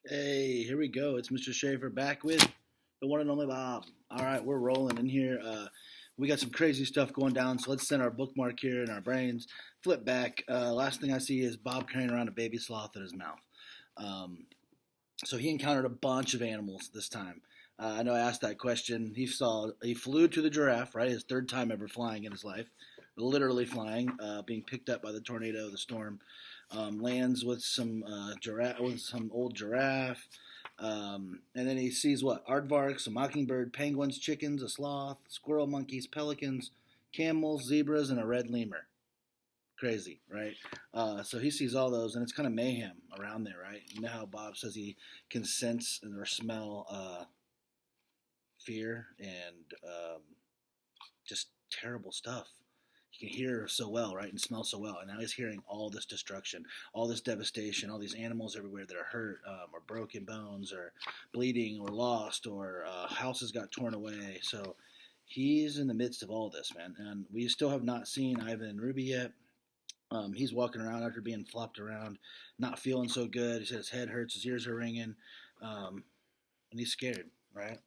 Hey, here we go. It's Mr. Schaefer back with the one and only Bob. All right, we're rolling in here. We got some crazy stuff going down, so let's send our bookmark here in our brains. Flip back. Last thing I see is Bob carrying around a baby sloth in his mouth. Um, so he encountered a bunch of animals this time. I know I asked that question. He flew to the giraffe, right? His third time ever flying in his life, literally flying, being picked up by the tornado, the storm. Lands with some old giraffe, and then he sees what aardvarks, a mockingbird, penguins, chickens, a sloth, squirrel, monkeys, pelicans, camels, zebras, and a red lemur. Crazy, right? So he sees all those, and it's kind of mayhem around there, right? You know how Bob says he can sense or smell fear and just terrible stuff. He can hear so well, right, and smell so well, and now he's hearing all this destruction, all this devastation, all these animals everywhere that are hurt, or broken bones, or bleeding, or lost, or houses got torn away. So he's in the midst of all this, man, and we still have not seen Ivan and Ruby yet. He's walking around after being flopped around, not feeling so good. He said his head hurts, his ears are ringing, um, and he's scared, right?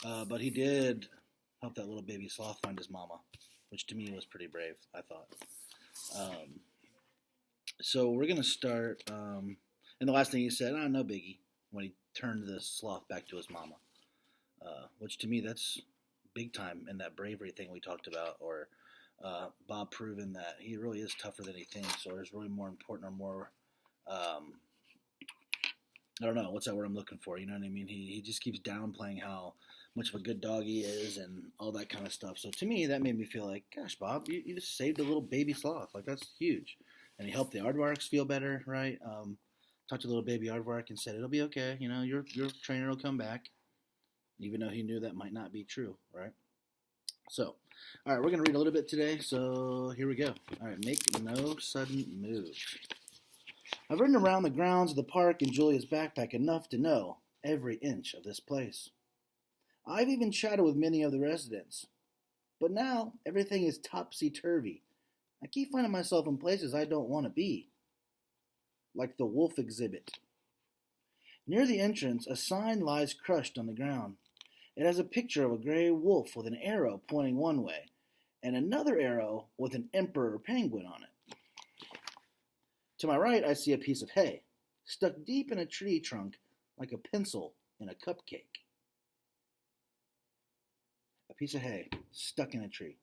But he did help that little baby sloth find his mama, which to me was pretty brave, I thought. Um, so we're gonna start. And the last thing he said, "Oh, no biggie," when he turned the sloth back to his mama, which to me that's big time in that bravery thing we talked about, or Bob proving that he really is tougher than he thinks, or is really more important, or more. Um, I don't know what's that word I'm looking for. You know what I mean? He just keeps downplaying how much of a good dog he is and all that kind of stuff. So to me, that made me feel like, gosh, Bob, you just saved a little baby sloth. Like that's huge, and he helped the aardvarks feel better, right? Talked to little baby aardvark and said it'll be okay. You know, your trainer will come back, even though he knew that might not be true, right? So, all right, we're gonna read a little bit today. So here we go. All right, make no sudden move. I've ridden around the grounds of the park in Julia's backpack enough to know every inch of this place. I've even chatted with many of the residents. But now everything is topsy turvy. I keep finding myself in places I don't want to be, like the wolf exhibit. Near the entrance, a sign lies crushed on the ground. It has a picture of a gray wolf with an arrow pointing one way, and another arrow with an emperor penguin on it. To my right, I see a piece of hay, stuck deep in a tree trunk like a pencil in a cupcake. A piece of hay stuck in a tree,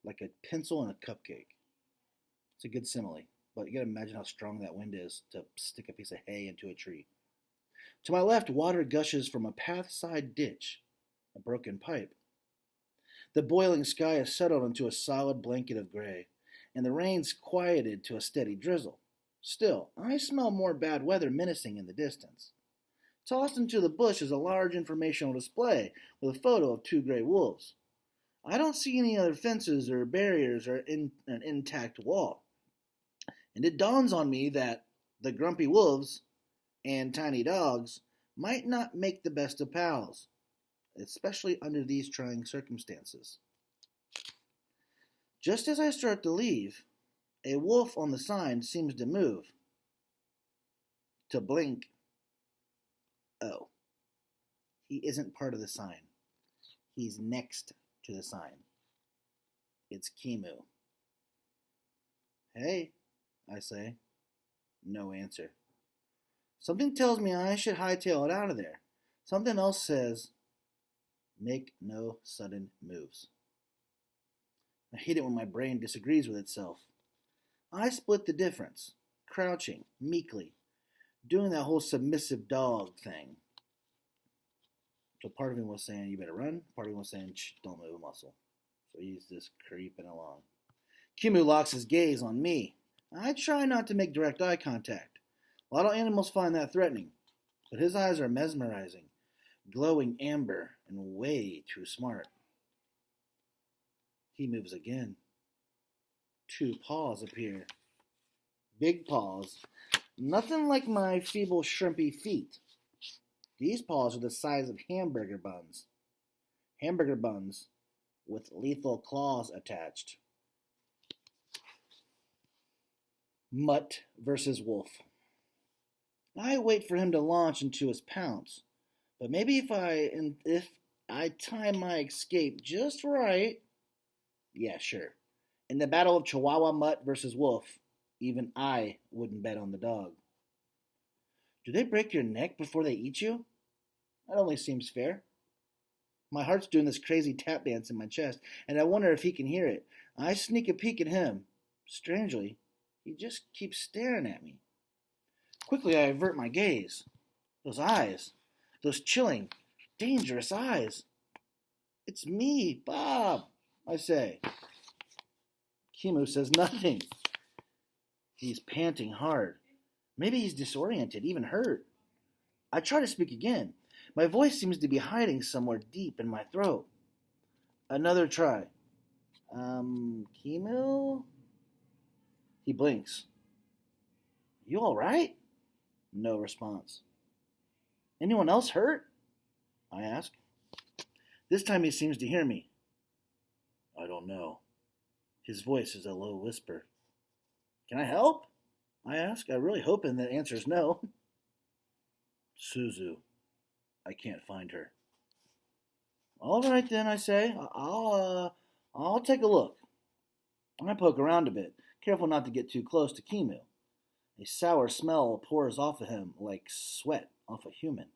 like a pencil in a cupcake. It's a good simile, but you gotta imagine how strong that wind is to stick a piece of hay into a tree. To my left, water gushes from a pathside ditch, a broken pipe. The boiling sky has settled into a solid blanket of gray, and the rain's quieted to a steady drizzle. Still, I smell more bad weather menacing in the distance. Tossed into the bush is a large informational display with a photo of two gray wolves. I don't see any other fences or barriers or an intact wall. And it dawns on me that the grumpy wolves and tiny dogs might not make the best of pals, especially under these trying circumstances. Just as I start to leave, a wolf on the sign seems to move, to blink. Oh, he isn't part of the sign. He's next to the sign. It's Kimu. Hey, I say. No answer. Something tells me I should hightail it out of there. Something else says, make no sudden moves. I hate it when my brain disagrees with itself. I split the difference, crouching, meekly, doing that whole submissive dog thing. So part of me was saying, you better run. Part of me was saying, shh, don't move a muscle. So he's just creeping along. Kimu locks his gaze on me. I try not to make direct eye contact. A lot of animals find that threatening, but his eyes are mesmerizing, glowing amber and way too smart. He moves again. Two paws appear. Big paws. Nothing like my feeble, shrimpy feet. These paws are the size of hamburger buns. Hamburger buns with lethal claws attached. Mutt versus wolf. I wait for him to launch into his pounce. But maybe if I time my escape just right, yeah, sure. In the battle of Chihuahua Mutt versus Wolf, even I wouldn't bet on the dog. Do they break your neck before they eat you? That only seems fair. My heart's doing this crazy tap dance in my chest, and I wonder if he can hear it. I sneak a peek at him. Strangely, he just keeps staring at me. Quickly, I avert my gaze. Those eyes. Those chilling, dangerous eyes. It's me, Bob, I say. Kimu says nothing. He's panting hard. Maybe he's disoriented, even hurt. I try to speak again. My voice seems to be hiding somewhere deep in my throat. Another try. Kimu? He blinks. You all right? No response. Anyone else hurt? I ask. This time he seems to hear me. I don't know. His voice is a low whisper. Can I help? I ask. I really hoping the answer is no. Suzu. I can't find her. All right then, I say. I'll take a look. I poke around a bit, careful not to get too close to Kimu. A sour smell pours off of him like sweat off a human.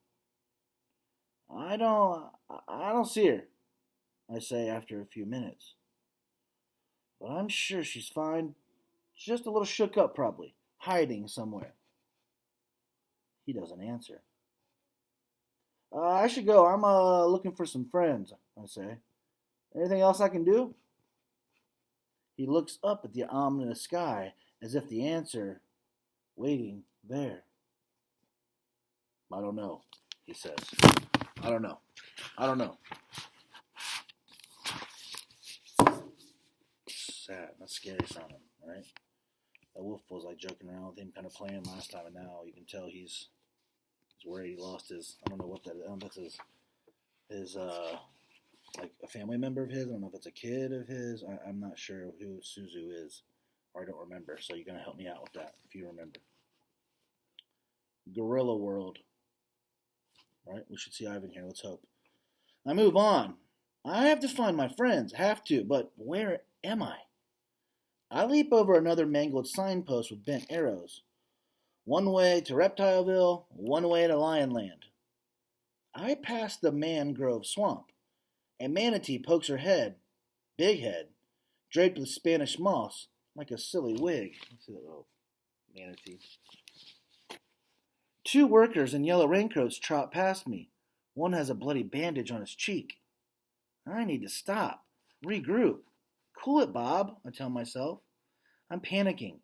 I don't see her, I say after a few minutes. But I'm sure she's fine. Just a little shook up, probably, hiding somewhere. He doesn't answer. I should go. I'm looking for some friends, I say. Anything else I can do? He looks up at the ominous sky as if the answer waiting there. I don't know, he says. I don't know. Sad. That's scary sounding, right? That wolf was like joking around with him, kind of playing last time, and now you can tell he's worried he lost his. I don't know what that is. I don't know if that's his like a family member of his. I don't know if it's a kid of his. I'm not sure who Suzu is, or I don't remember. So you're gonna help me out with that if you remember. Gorilla World. Right? We should see Ivan here. Let's hope. I move on. I have to find my friends. Have to, but where am I? I leap over another mangled signpost with bent arrows. One way to Reptileville, one way to Lionland. I pass the Mangrove Swamp. A manatee pokes her head, big head, draped with Spanish moss, like a silly wig. Let's see that little manatee. Two workers in yellow raincoats trot past me. One has a bloody bandage on his cheek. I need to stop, regroup. Cool it, Bob, I tell myself. I'm panicking,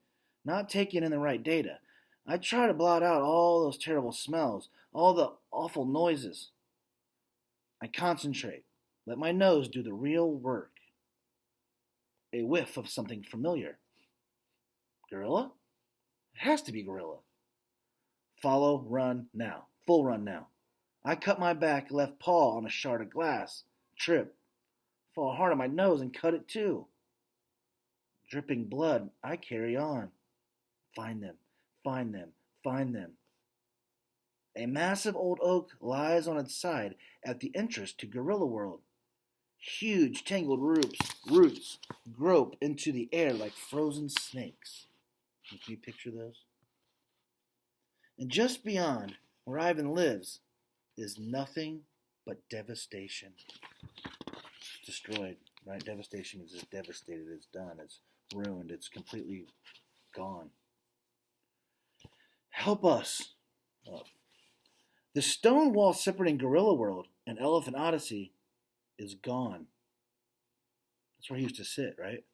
not taking in the right data. I try to blot out all those terrible smells, all the awful noises. I concentrate, let my nose do the real work. A whiff of something familiar. Gorilla? It has to be gorilla. Follow, run, now. Full run now. I cut my back left paw on a shard of glass. Trip. Fall hard on my nose and cut it too. Dripping blood, I carry on. Find them, find them, find them. A massive old oak lies on its side at the entrance to Gorilla World. Huge tangled roots grope into the air like frozen snakes. Can you picture those? And just beyond, where Ivan lives, is nothing but devastation. It's destroyed, right? Devastation is just devastated. It's done. It's ruined. It's completely gone. Help us. The stone wall separating Gorilla World and Elephant Odyssey is gone. That's where he used to sit, right?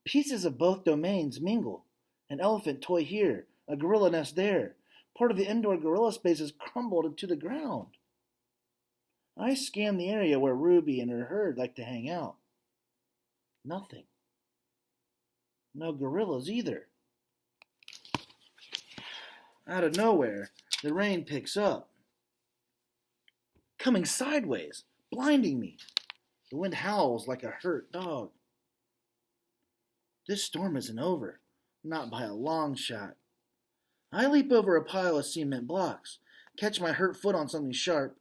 Pieces of both domains mingle. An elephant toy here, a gorilla nest there. Part of the indoor gorilla space is crumbled into the ground. I scan the area where Ruby and her herd like to hang out. Nothing. No gorillas either. Out of nowhere, the rain picks up, coming sideways, blinding me. The wind howls like a hurt dog. This storm isn't over, not by a long shot. I leap over a pile of cement blocks, catch my hurt foot on something sharp,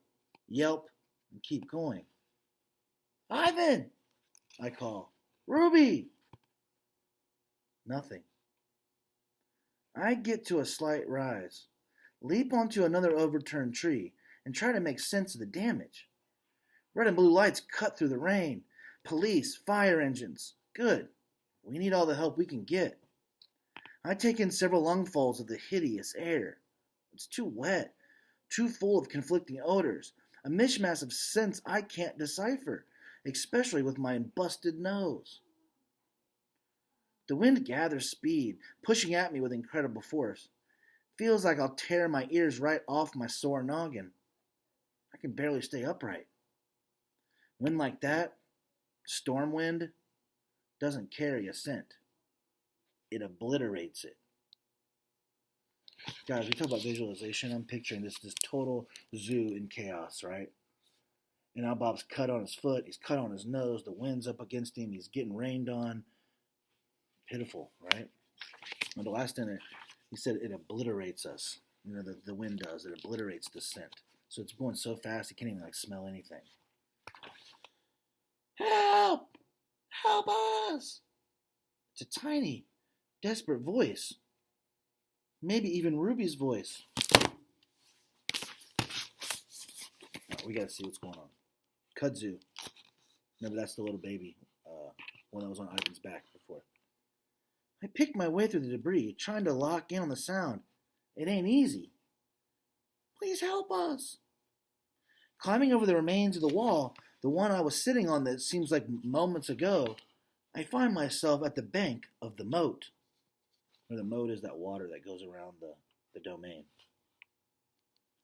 yelp, and keep going. Ivan! I call. Ruby! Nothing. I get to a slight rise, leap onto another overturned tree, and try to make sense of the damage. Red and blue lights cut through the rain. Police, fire engines. Good. We need all the help we can get. I take in several lungfuls of the hideous air. It's too wet, too full of conflicting odors, a mishmash of scents I can't decipher, especially with my busted nose. The wind gathers speed, pushing at me with incredible force. Feels like I'll tear my ears right off my sore noggin. I can barely stay upright. Wind like that, storm wind, doesn't carry a scent. It obliterates it. Guys, we talk about visualization. I'm picturing this total zoo in chaos, right? And now Bob's cut on his foot. He's cut on his nose. The wind's up against him. He's getting rained on. Pitiful, right? And the last thing, he said it obliterates us. You know, the wind does. It obliterates the scent. So it's going so fast, he can't even smell anything. Help! Help us! It's a tiny, desperate voice. Maybe even Ruby's voice. We gotta see what's going on. Kudzu. Remember, that's the little baby, one that was on Ivan's back before. I pick my way through the debris, trying to lock in on the sound. It ain't easy. Please help us. Climbing over the remains of the wall, the one I was sitting on that seems like moments ago, I find myself at the bank of the moat. Where the moat is that water that goes around the domain.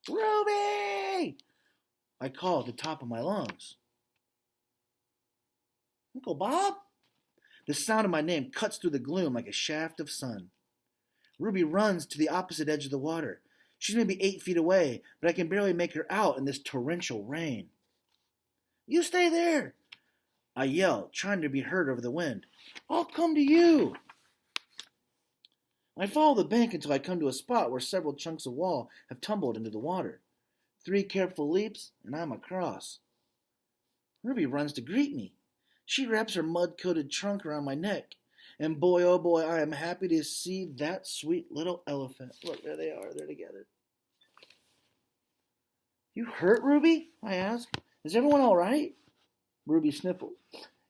Ruby! I call at the top of my lungs. Uncle Bob? The sound of my name cuts through the gloom like a shaft of sun. Ruby runs to the opposite edge of the water. She's maybe 8 feet away, but I can barely make her out in this torrential rain. You stay there! I yell, trying to be heard over the wind. I'll come to you! I follow the bank until I come to a spot where several chunks of wall have tumbled into the water. 3 careful leaps, and I'm across. Ruby runs to greet me. She wraps her mud-coated trunk around my neck. And boy, oh boy, I am happy to see that sweet little elephant. Look, there they are. They're together. You hurt, Ruby? I ask. Is everyone all right? Ruby sniffles.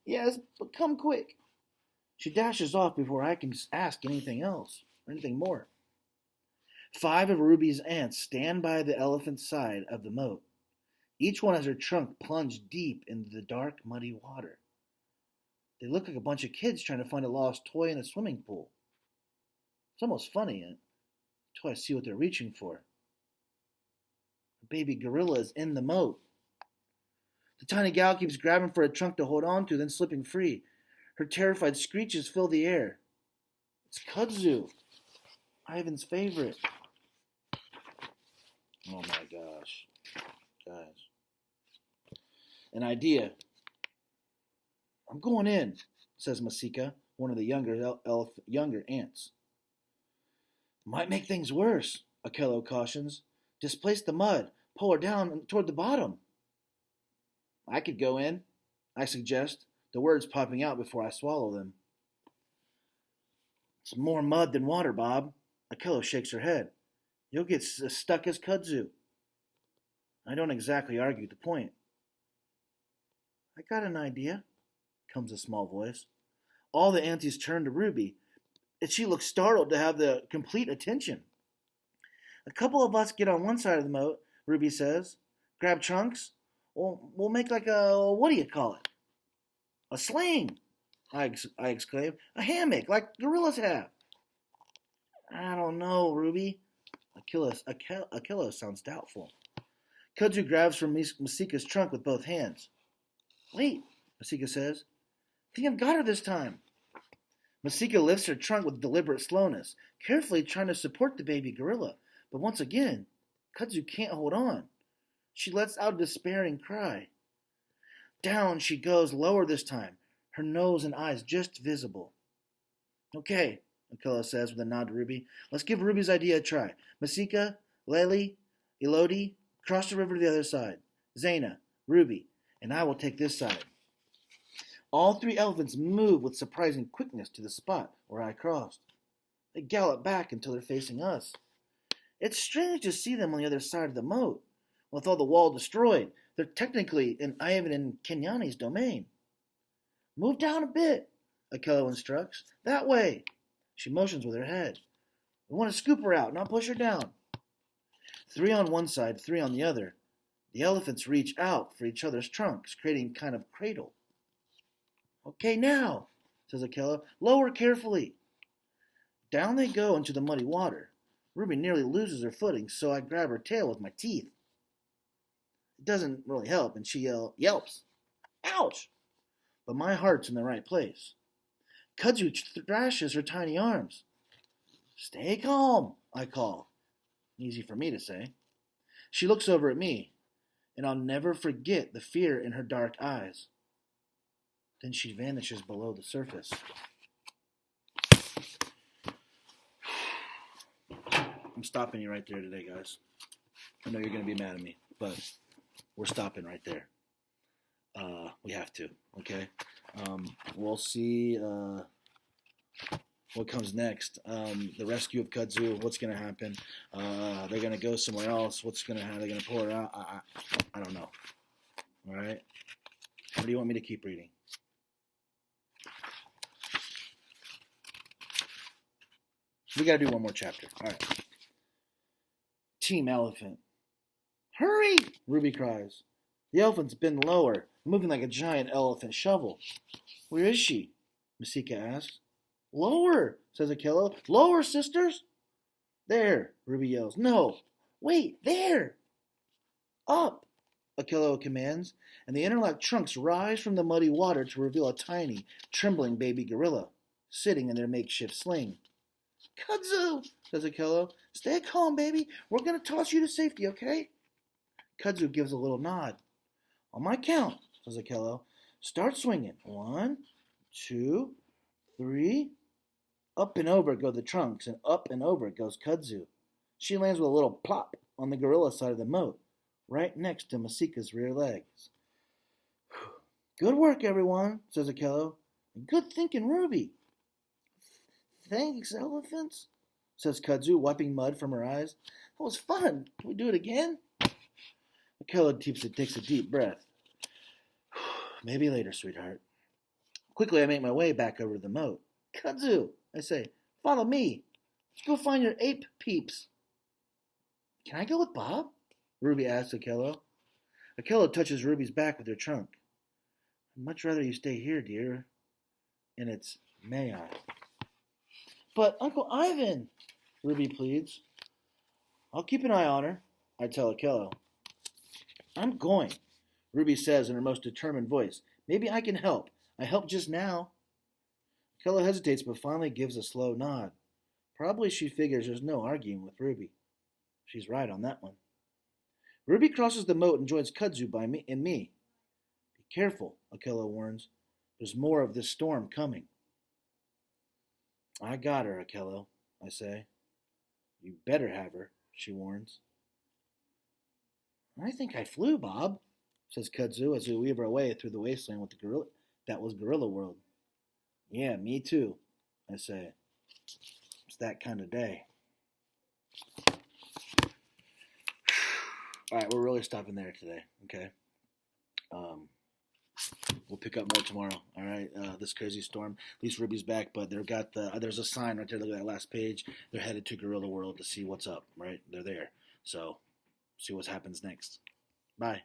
Yes, but come quick. She dashes off before I can ask anything else or anything more. 5 of Ruby's aunts stand by the elephant's side of the moat. Each one has her trunk plunged deep into the dark, muddy water. They look like a bunch of kids trying to find a lost toy in a swimming pool. It's almost funny until I see what they're reaching for. A baby gorilla is in the moat. The tiny gal keeps grabbing for a trunk to hold on to, then slipping free. Her terrified screeches fill the air. It's Kudzu, Ivan's favorite. Oh my gosh. Guys. An idea. I'm going in, says Masika, one of the younger ants. Might make things worse, Akello cautions. Displace the mud. Pull her down toward the bottom. I could go in, I suggest, the words popping out before I swallow them. It's more mud than water, Bob. Akello shakes her head. You'll get as stuck as Kudzu. I don't exactly argue the point. I got an idea, comes a small voice. All the aunties turn to Ruby, and she looks startled to have the complete attention. A couple of us get on one side of the moat, Ruby says. Grab trunks. We'll make like a, what do you call it? A sling, I exclaim. A hammock, like gorillas have. I don't know, Ruby. Achilles sounds doubtful. Kudzu grabs from Masika's trunk with both hands. Wait, Masika says. I think I've got her this time. Masika lifts her trunk with deliberate slowness, carefully trying to support the baby gorilla. But once again, Kudzu can't hold on. She lets out a despairing cry. Down she goes, lower this time, her nose and eyes just visible. Okay, Akela says with a nod to Ruby. Let's give Ruby's idea a try. Masika, Lely, Elodie, cross the river to the other side. Zaina, Ruby, and I will take this side. All three elephants move with surprising quickness to the spot where I crossed. They gallop back until they're facing us. It's strange to see them on the other side of the moat. With all the wall destroyed, they're technically in Ivan and Kenyani's domain. Move down a bit, Akela instructs. That way. She motions with her head. We want to scoop her out, not push her down. 3 on one side, 3 on the other. The elephants reach out for each other's trunks, creating kind of cradle. Okay, now, says Akela. Lower carefully. Down they go into the muddy water. Ruby nearly loses her footing, so I grab her tail with my teeth. It doesn't really help, and she yelps. Ouch! But my heart's in the right place. Kudzu thrashes her tiny arms. Stay calm, I call. Easy for me to say. She looks over at me, and I'll never forget the fear in her dark eyes. Then she vanishes below the surface. I'm stopping you right there today, guys. I know you're going to be mad at me, but we're stopping right there. We have to, okay? We'll see what comes next. The rescue of Kudzu, what's going to happen? They're going to go somewhere else. What's going to happen? They're going to pull her out? I don't know. All right? What do you want me to keep reading? We got to do one more chapter. All right. Team Elephant. Hurry! Ruby cries. The elephant's been lower, moving like a giant elephant shovel. Where is she? Masika asks. Lower, says Akela. Lower, sisters! There, Ruby yells. No! Wait, there! Up, Akela commands, and the interlocked trunks rise from the muddy water to reveal a tiny, trembling baby gorilla, sitting in their makeshift sling. Kudzu, says Akela. Stay calm, baby. We're going to toss you to safety, okay? Kudzu gives a little nod. On my count, says Akela. Start swinging. 1, 2, 3. Up and over go the trunks, and up and over goes Kudzu. She lands with a little plop on the gorilla side of the moat, right next to Masika's rear legs. Good work, everyone, says Akela. Good thinking, Ruby. Thanks, elephants, says Kudzu, wiping mud from her eyes. That was fun. Can we do it again? Akela takes a deep breath. Maybe later, sweetheart. Quickly, I make my way back over to the moat. Kudzu, I say, follow me. Let's go find your ape peeps. Can I go with Bob? Ruby asks Akela. Akela touches Ruby's back with her trunk. I'd much rather you stay here, dear. And it's, may I? But Uncle Ivan, Ruby pleads. I'll keep an eye on her, I tell Akela. I'm going, Ruby says in her most determined voice. Maybe I can help. I helped just now. Akela hesitates but finally gives a slow nod. Probably she figures there's no arguing with Ruby. She's right on that one. Ruby crosses the moat and joins Kudzu and me. Be careful, Akela warns. There's more of this storm coming. I got her, Akela, I say. You better have her, she warns. I think I flew, Bob, says Kudzu as we weave our way through the wasteland with the gorilla. That was Gorilla World. Yeah, me too, I say. It's that kind of day. All right, we're really stopping there today, okay? We'll pick up more tomorrow, all right? This crazy storm. At least Ruby's back, but they've got there's a sign right there. Look at that last page. They're headed to Gorilla World to see what's up, right? They're there. So, see what happens next. Bye.